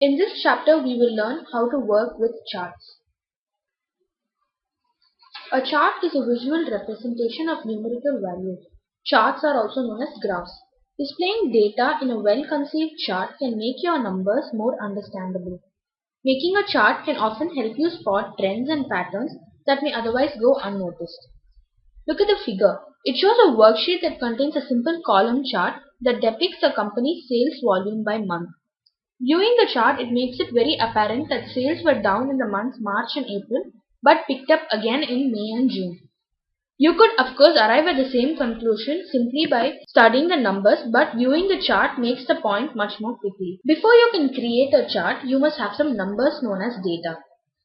In this chapter, we will learn how to work with charts. A chart is a visual representation of numerical values. Charts are also known as graphs. Displaying data in a well-conceived chart can make your numbers more understandable. Making a chart can often help you spot trends and patterns that may otherwise go unnoticed. Look at the figure. It shows a worksheet that contains a simple column chart that depicts a company's sales volume by month. Viewing the chart, it makes it very apparent that sales were down in the months March and April, but picked up again in May and June. You could of course arrive at the same conclusion simply by studying the numbers, but viewing the chart makes the point much more quickly. Before you can create a chart, you must have some numbers known as data.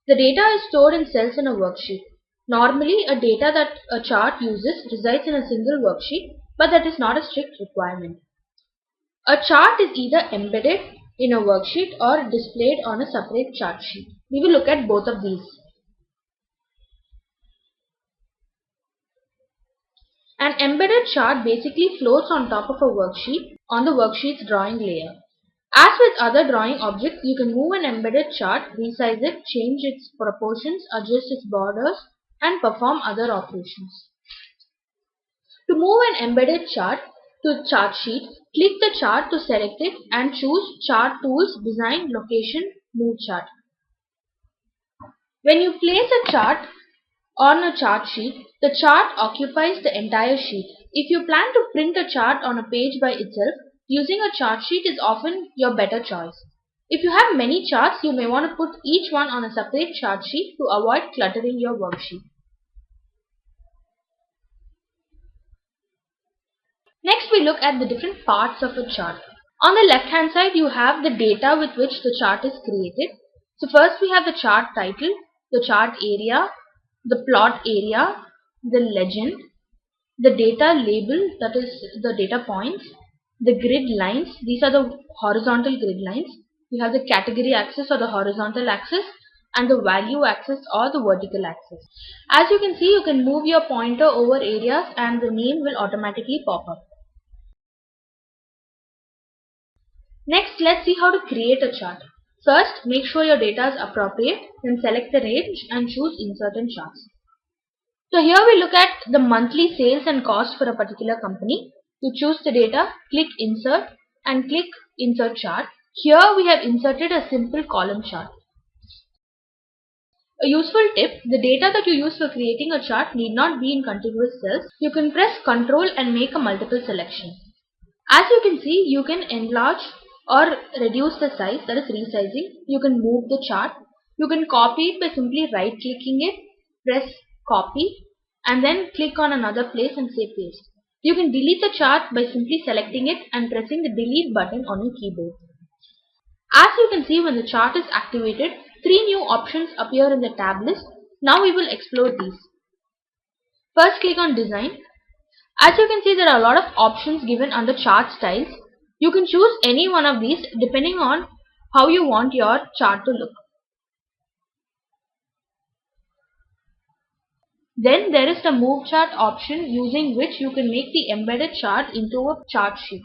The data is stored in cells in a worksheet. Normally, a data that a chart uses resides in a single worksheet, but that is not a strict requirement. A chart is either embedded in a worksheet or displayed on a separate chart sheet. We will look at both of these. An embedded chart basically floats on top of a worksheet on the worksheet's drawing layer. As with other drawing objects, you can move an embedded chart, resize it, change its proportions, adjust its borders, and perform other operations. To move an embedded chart to chart sheet, click the chart to select it and choose Chart Tools, Design, Location, Move Chart. When you place a chart on a chart sheet, the chart occupies the entire sheet. If you plan to print a chart on a page by itself, using a chart sheet is often your better choice. If you have many charts, you may want to put each one on a separate chart sheet to avoid cluttering your worksheet. Next, we look at the different parts of a chart. On the left hand side, you have the data with which the chart is created. So first we have the chart title, the chart area, the plot area, the legend, the data label, that is the data points, the grid lines, these are the horizontal grid lines. We have the category axis or the horizontal axis and the value axis or the vertical axis. As you can see, you can move your pointer over areas and the name will automatically pop up. Next, let's see how to create a chart. First, make sure your data is appropriate, then select the range and choose Insert and Charts. So here we look at the monthly sales and cost for a particular company. To choose the data, click Insert and click Insert Chart. Here we have inserted a simple column chart. A useful tip, the data that you use for creating a chart need not be in contiguous cells. You can press Ctrl and make a multiple selection. As you can see, you can enlarge or reduce the size, that is resizing. You can move the chart. You can copy it by simply right clicking it, press copy and then click on another place and say paste. You can delete the chart by simply selecting it and pressing the delete button on your keyboard. As you can see, when the chart is activated, 3 new options appear in the tab list. Now we will explore these. First, click on Design. As you can see, there are a lot of options given under chart styles. You can choose any one of these depending on how you want your chart to look. Then there is the Move Chart option, using which you can make the embedded chart into a chart sheet.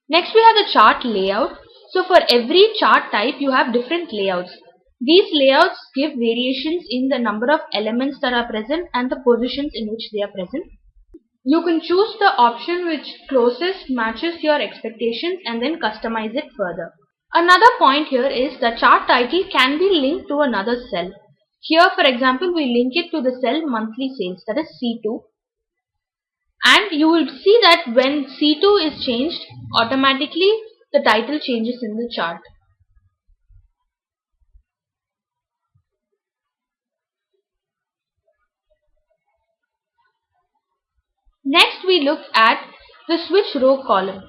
Next we have the chart layout. So for every chart type you have different layouts. These layouts give variations in the number of elements that are present and the positions in which they are present. You can choose the option which closest matches your expectations and then customize it further. Another point here is the chart title can be linked to another cell. Here for example we link it to the cell monthly sales, that is C2. And you will see that when C2 is changed, automatically the title changes in the chart. Next we look at the switch row column.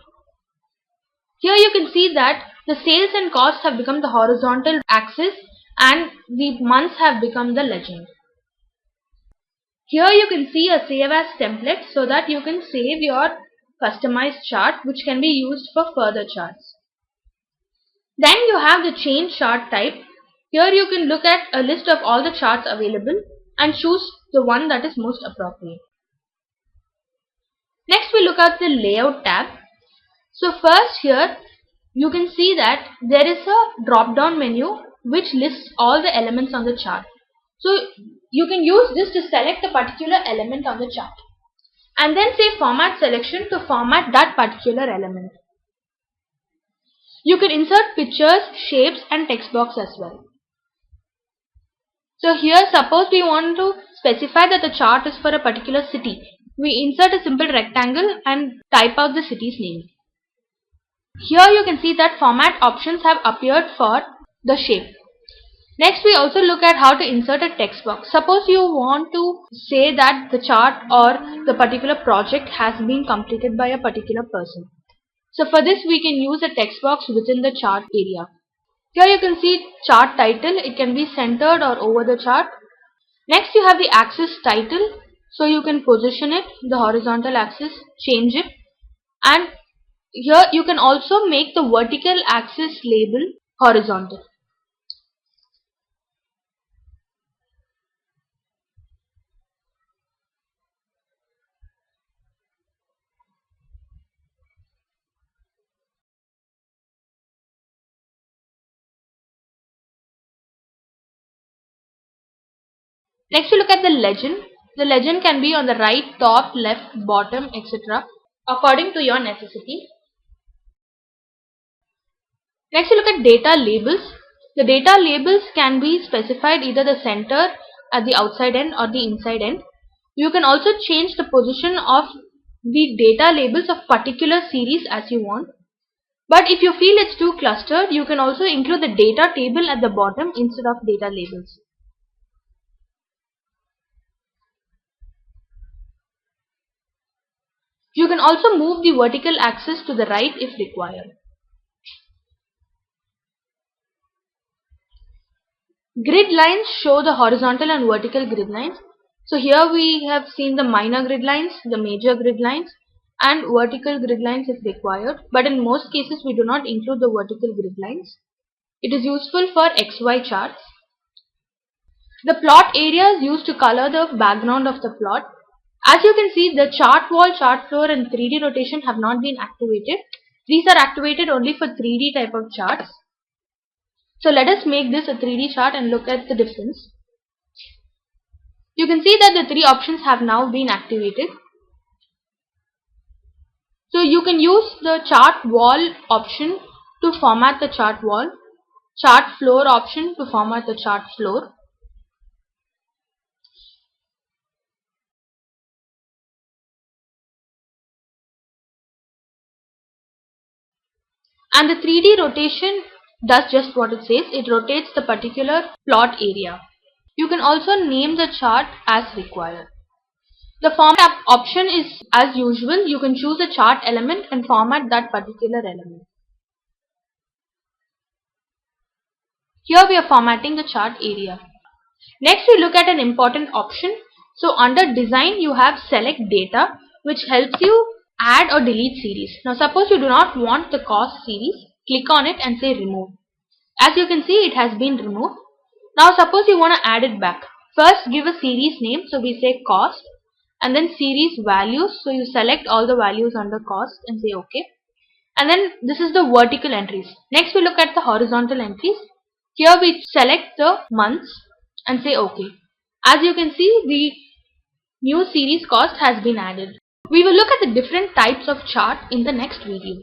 Here you can see that the sales and costs have become the horizontal axis and the months have become the legend. Here you can see a save as template so that you can save your customized chart which can be used for further charts. Then you have the change chart type. Here you can look at a list of all the charts available and choose the one that is most appropriate. Next we look at the layout tab. So first here you can see that there is a drop down menu which lists all the elements on the chart. So you can use this to select a particular element on the chart and then say format selection to format that particular element. You can insert pictures, shapes and text box as well. So here suppose we want to specify that the chart is for a particular city. We insert a simple rectangle and type out the city's name. Here you can see that format options have appeared for the shape. Next we also look at how to insert a text box. Suppose you want to say that the chart or the particular project has been completed by a particular person. So for this we can use a text box within the chart area. Here you can see chart title. It can be centered or over the chart. Next you have the axis title. So you can position it, the horizontal axis, change it, and here you can also make the vertical axis label horizontal. Next we look at the legend. The legend can be on the right, top, left, bottom, etc. according to your necessity. Next we look at data labels. The data labels can be specified either the center at the outside end or the inside end. You can also change the position of the data labels of particular series as you want. But if you feel it's too clustered, you can also include the data table at the bottom instead of data labels. You can also move the vertical axis to the right if required. Grid lines show the horizontal and vertical grid lines. So here we have seen the minor grid lines, the major grid lines and vertical grid lines if required. But in most cases we do not include the vertical grid lines. It is useful for XY charts. The plot area is used to color the background of the plot. As you can see, the chart wall, chart floor and 3D rotation have not been activated. These are activated only for 3D type of charts. So let us make this a 3D chart and look at the difference. You can see that the three options have now been activated. So you can use the chart wall option to format the chart wall, chart floor option to format the chart floor. And the 3D rotation does just what it says. It rotates the particular plot area. You can also name the chart as required. The format option is as usual. You can choose a chart element and format that particular element. Here we are formatting the chart area. Next we look at an important option. So under design you have select data, which helps you add or delete series. Now suppose you do not want the cost series, click on it and say remove. As you can see, it has been removed. Now suppose you want to add it back. First give a series name, so we say cost, and then series values, so you select all the values under cost and say OK. And then this is the vertical entries. Next we look at the horizontal entries. Here we select the months and say OK. As you can see, the new series cost has been added. We will look at the different types of chart in the next video.